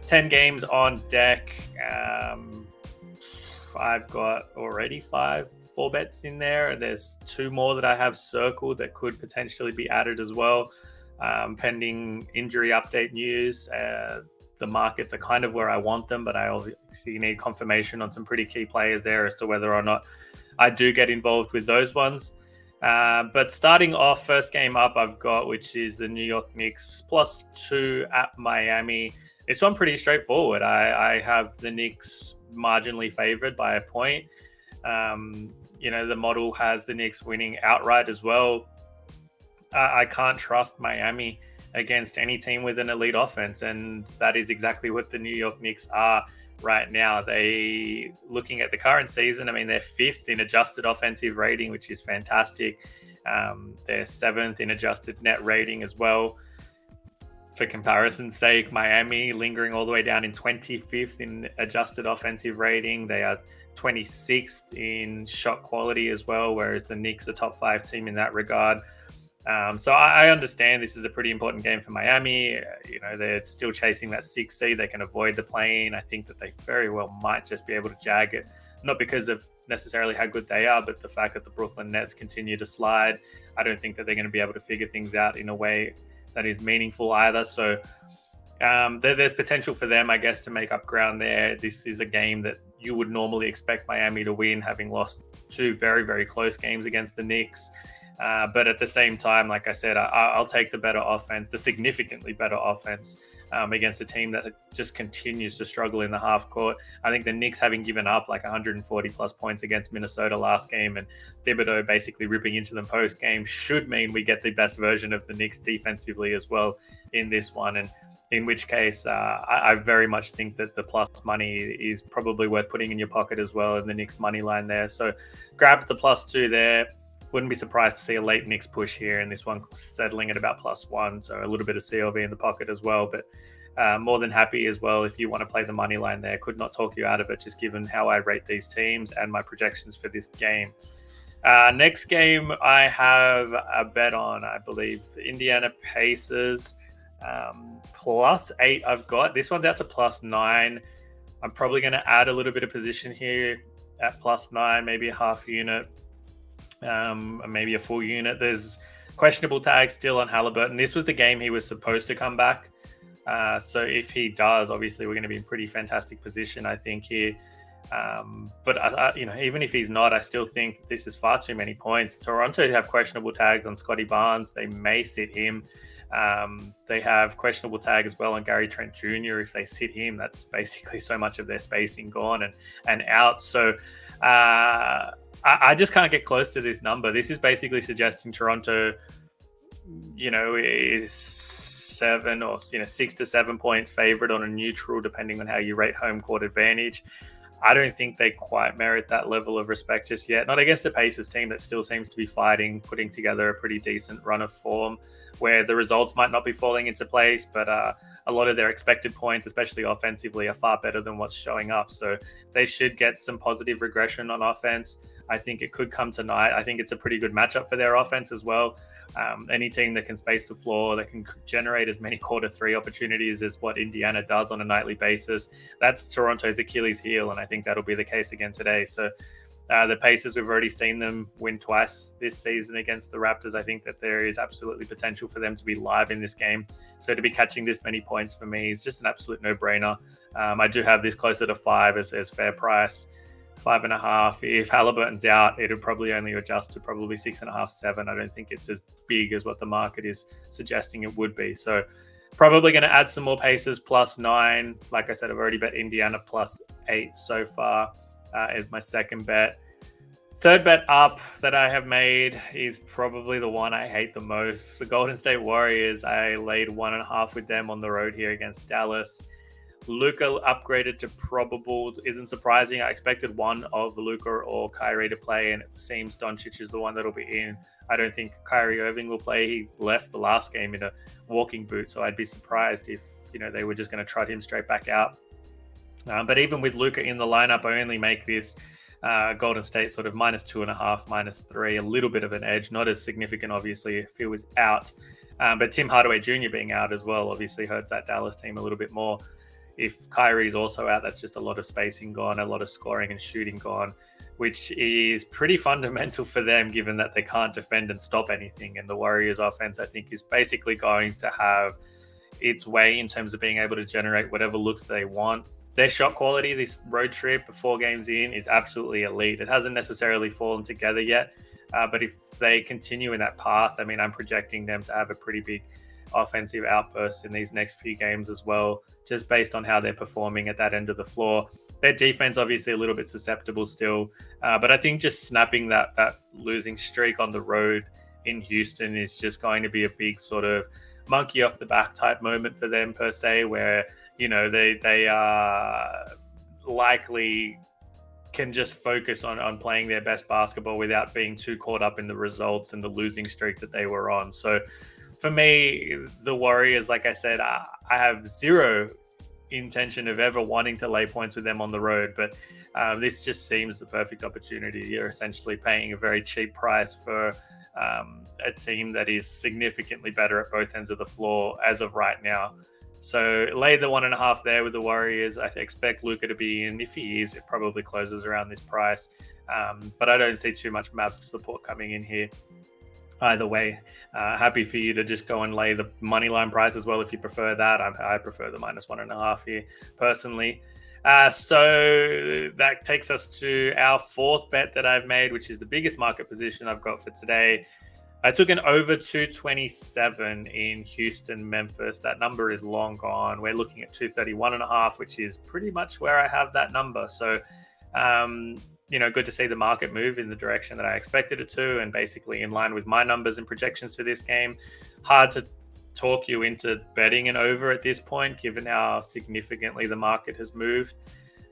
10 games on deck. I've got already 4 bets in there. There's 2 more that I have circled that could potentially be added as well, pending injury update news. The markets are kind of where I want them, but I obviously need confirmation on some pretty key players there as to whether or not I do get involved with those ones. But starting off, first game up I've got, which is the New York Knicks +2 at Miami. This one pretty straightforward. I have the Knicks marginally favored by a point. The model has the Knicks winning outright as well. I can't trust Miami against any team with an elite offense, and that is exactly what the New York Knicks are right now. They, looking at the current season, I mean, they're 5th in adjusted offensive rating, which is fantastic. They're 7th in adjusted net rating as well. For comparison's sake, Miami lingering all the way down in 25th in adjusted offensive rating. They are 26th in shot quality as well, whereas the Knicks are top 5 team in that regard. So I understand this is a pretty important game for Miami. They're still chasing that 6th seed. They can avoid the play-in. I think that they very well might just be able to jag it, not because of necessarily how good they are, but the fact that the Brooklyn Nets continue to slide. I don't think that they're going to be able to figure things out in a way that is meaningful either. So there's potential for them, I guess, to make up ground there. This is a game that you would normally expect Miami to win, having lost 2 very, very close games against the Knicks. But at the same time, like I said, I'll take the better offense, the significantly better offense against a team that just continues to struggle in the half court. I think the Knicks, having given up like 140 plus points against Minnesota last game and Thibodeau basically ripping into them post game, should mean we get the best version of the Knicks defensively as well in this one. And in which case, I very much think that the plus money is probably worth putting in your pocket as well, in the Knicks money line there. So grab the +2 there. Wouldn't be surprised to see a late Knicks push here, and this one settling at about +1. So a little bit of CLV in the pocket as well. But more than happy as well if you want to play the money line there. Could not talk you out of it, just given how I rate these teams and my projections for this game. Next game I have a bet on, I believe, Indiana Pacers. +8 I've got. This one's out to +9. I'm probably going to add a little bit of position here at +9, maybe a half unit. Maybe a full unit. There's questionable tag still on Halliburton. This was the game he was supposed to come back. So if he does, obviously we're going to be in pretty fantastic position, I think, here. But even if he's not, I still think this is far too many points. Toronto have questionable tags on Scotty Barnes. They may sit him. They have questionable tag as well on Gary Trent Jr. If they sit him, that's basically so much of their spacing gone and out. So I just can't get close to this number. This is basically suggesting Toronto, is 7 or 6 to 7 points favored on a neutral, depending on how you rate home court advantage. I don't think they quite merit that level of respect just yet. Not against the Pacers team that still seems to be fighting, putting together a pretty decent run of form, where the results might not be falling into place, but a lot of their expected points, especially offensively, are far better than what's showing up. So they should get some positive regression on offense. I think it could come tonight. I think it's a pretty good matchup for their offense as well. Any team that can space the floor, that can generate as many quarter 3 opportunities as what Indiana does on a nightly basis, that's Toronto's Achilles heel, and I think that'll be the case again today. So the Pacers, we've already seen them win twice this season against the Raptors. I think that there is absolutely potential for them to be live in this game. So to be catching this many points for me is just an absolute no-brainer. I do have this closer to 5 as fair price. 5.5. If Halliburton's out, it'll probably only adjust to probably 6.5, 7. I don't think it's as big as what the market is suggesting it would be. So probably going to add some more Pacers +9. Like I said, I've already bet Indiana +8 so far as my second bet. Third bet up that I have made is probably the one I hate the most. The Golden State Warriors. I laid 1.5 with them on the road here against Dallas. Luka upgraded to probable. Isn't surprising. I expected one of Luka or Kyrie to play, and it seems Doncic is the one that'll be in. I don't think Kyrie Irving will play. He left the last game in a walking boot, so I'd be surprised if they were just going to trot him straight back out. But even with Luka in the lineup, I only make this Golden State sort of -2.5, -3, a little bit of an edge, not as significant, obviously, if he was out. But Tim Hardaway Jr. being out as well obviously hurts that Dallas team a little bit more. If Kyrie's also out, that's just a lot of spacing gone, a lot of scoring and shooting gone, which is pretty fundamental for them, given that they can't defend and stop anything. And the Warriors offense, I think, is basically going to have its way in terms of being able to generate whatever looks they want. Their shot quality this road trip 4 games in is absolutely elite. It hasn't necessarily fallen together yet, but if they continue in that path, I mean, I'm projecting them to have a pretty big offensive outburst in these next few games as well, just based on how they're performing at that end of the floor. Their defense obviously a little bit susceptible still, but I think just snapping that losing streak on the road in Houston is just going to be a big sort of monkey off the back type moment for them per se, where they are likely can just focus on playing their best basketball without being too caught up in the results and the losing streak that they were on. So for me, the Warriors, like I said, I have zero intention of ever wanting to lay points with them on the road, but this just seems the perfect opportunity. You're essentially paying a very cheap price for a team that is significantly better at both ends of the floor as of right now. So lay the 1.5 there with the Warriors. I expect Luka to be in. If he is, it probably closes around this price. But I don't see too much Mavs support coming in here. Either way, happy for you to just go and lay the money line price as well if you prefer that. I prefer the -1.5 here personally. So that takes us to our 4th bet that I've made, which is the biggest market position I've got for today. I took an over 227 in Houston, Memphis. That number is long gone. We're looking at 231.5, which is pretty much where I have that number. So, good to see the market move in the direction that I expected it to, and basically in line with my numbers and projections for this game. Hard to talk you into betting an over at this point, given how significantly the market has moved.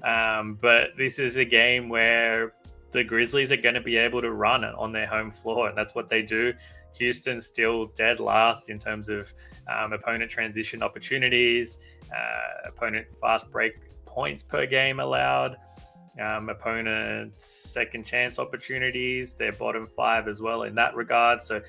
But this is a game where the Grizzlies are going to be able to run it on their home floor, and that's what they do. Houston's still dead last in terms of opponent transition opportunities, opponent fast break points per game allowed, opponent second chance opportunities. They're bottom 5 as well in that regard. So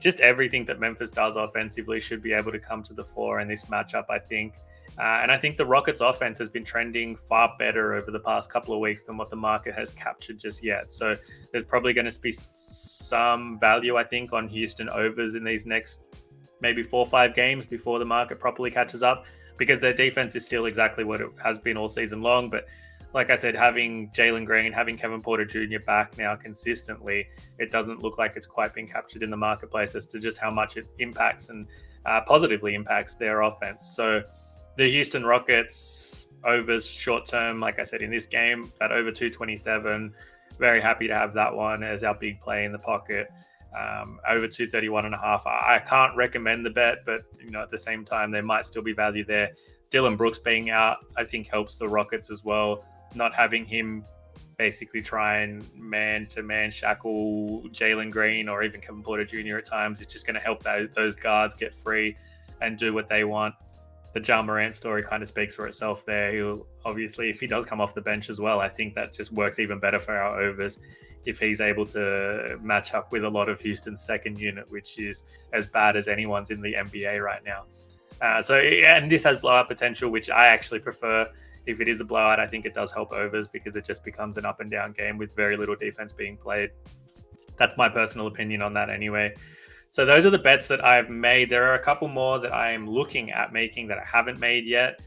just everything that Memphis does offensively should be able to come to the fore in this matchup, I think. And I think the Rockets offense has been trending far better over the past couple of weeks than what the market has captured just yet. So there's probably going to be some value, I think, on Houston overs in these next maybe 4 or 5 games before the market properly catches up, because their defense is still exactly what it has been all season long. But like I said, having Jalen Green, having Kevin Porter Jr. back now consistently, it doesn't look like it's quite been captured in the marketplace as to just how much it impacts and positively impacts their offense. So the Houston Rockets overs short term, like I said, in this game, that over 227, very happy to have that one as our big play in the pocket. Over 231.5. I can't recommend the bet, but at the same time, there might still be value there. Dylan Brooks being out, I think, helps the Rockets as well. Not having him basically try and man-to-man shackle Jalen Green or even Kevin Porter Jr. at times, it's just going to help those guards get free and do what they want. The Ja Morant story kind of speaks for itself there. He'll obviously, if he does come off the bench as well, I think that just works even better for our overs if he's able to match up with a lot of Houston's second unit, which is as bad as anyone's in the NBA right now. And this has blowout potential, which I actually prefer. If it is a blowout, I think it does help overs because it just becomes an up and down game with very little defense being played. That's my personal opinion on that anyway. So those are the bets that I've made. There are a couple more that I am looking at making that I haven't made yet.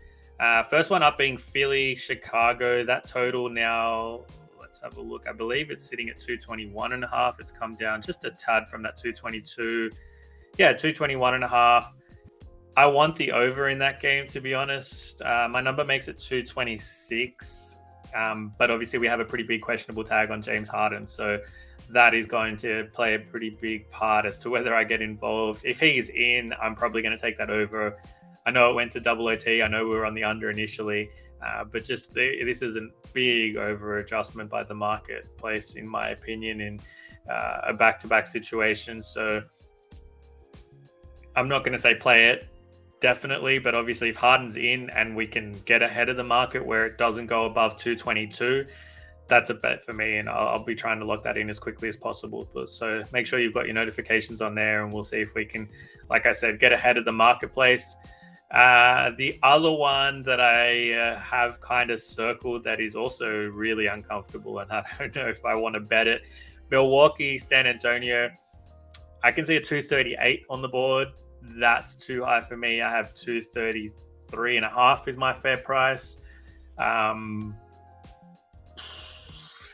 First one up being Philly, Chicago. That total now, let's have a look. I believe it's sitting at 221.5. It's come down just a tad from that 222. Yeah, 221.5. I want the over in that game, to be honest. My number makes it 226. But obviously we have a pretty big questionable tag on James Harden. So that is going to play a pretty big part as to whether I get involved. If he's in, I'm probably going to take that over. I know it went to double OT. I know we were on the under initially. But just this is a big over adjustment by the marketplace, in my opinion, in a back-to-back situation. So I'm not going to say play it. Definitely, but obviously if Harden's in and we can get ahead of the market where it doesn't go above 222, that's a bet for me, and I'll be trying to lock that in as quickly as possible. So make sure you've got your notifications on there, and we'll see if we can, like I said, get ahead of the marketplace. The other one that I have kind of circled that is also really uncomfortable, and I don't know if I want to bet it. Milwaukee, San Antonio. I can see a 238 on the board. That's too high for me. I have 233.5 is my fair price.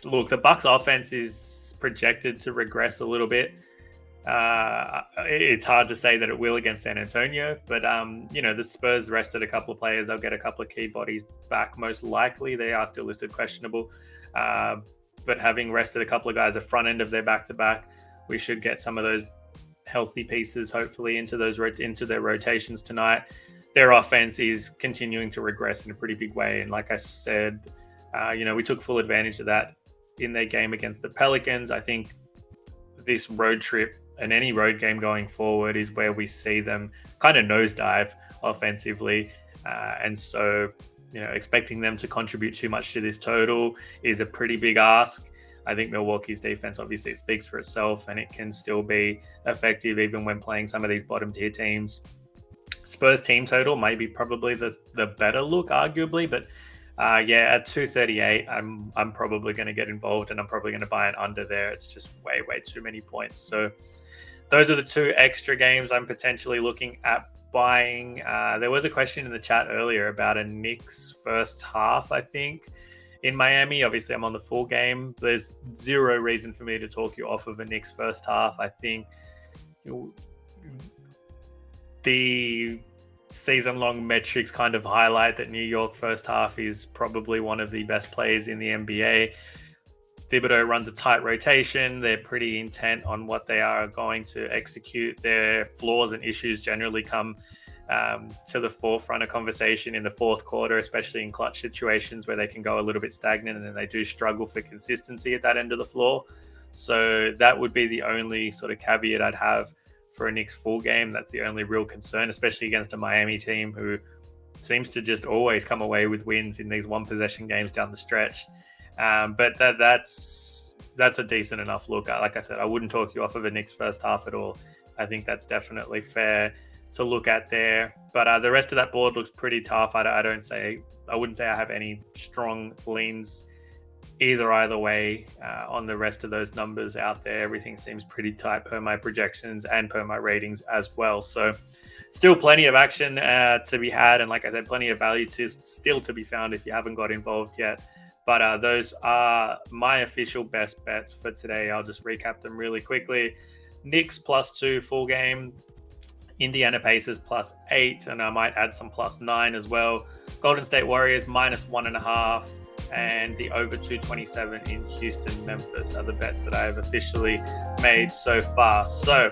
Look, the Bucks offense is projected to regress a little bit. It's hard to say that it will against San Antonio, but the Spurs rested a couple of players. They'll get a couple of key bodies back most likely. They are still listed questionable, but having rested a couple of guys at front end of their back-to-back, we should get some of those healthy pieces hopefully into their rotations tonight. Their offense is continuing to regress in a pretty big way, and like I said, we took full advantage of that in their game against the Pelicans. I think this road trip and any road game going forward is where we see them kind of nosedive offensively. And so, expecting them to contribute too much to this total is a pretty big ask. I think Milwaukee's defense obviously speaks for itself, and it can still be effective even when playing some of these bottom tier teams. Spurs team total might be probably the better look, arguably, but at 238, I'm probably going to get involved, and I'm probably going to buy an under there. It's just way too many points. So those are the two extra games I'm potentially looking at buying. There was a question in the chat earlier about a Knicks first half, I think, in Miami. Obviously, I'm on the full game. There's zero reason for me to talk you off of a Knicks first half. I think the season-long metrics kind of highlight that New York first half is probably one of the best players in the NBA. Thibodeau runs a tight rotation. They're pretty intent on what they are going to execute. Their flaws and issues generally come to the forefront of conversation in the fourth quarter, especially in clutch situations where they can go a little bit stagnant, and then they do struggle for consistency at that end of the floor. So that would be the only sort of caveat I'd have for a Knicks full game. That's the only real concern, especially against a Miami team who seems to just always come away with wins in these one possession games down the stretch. But that's a decent enough look. Like I said, I wouldn't talk you off of a Knicks first half at all. I think that's definitely fair to look at there. But the rest of that board looks pretty tough. I wouldn't say I have any strong leans either way on the rest of those numbers out there. Everything seems pretty tight per my projections and per my ratings as well. So still plenty of action to be had, and like I said, plenty of value still to be found if you haven't got involved yet. But those are my official best bets for today. I'll just recap them really quickly. Knicks +2 full game. Indiana Pacers +8, and I might add some +9 as well. Golden State Warriors -1.5, and the over 227 in Houston, Memphis are the bets that I have officially made so far. So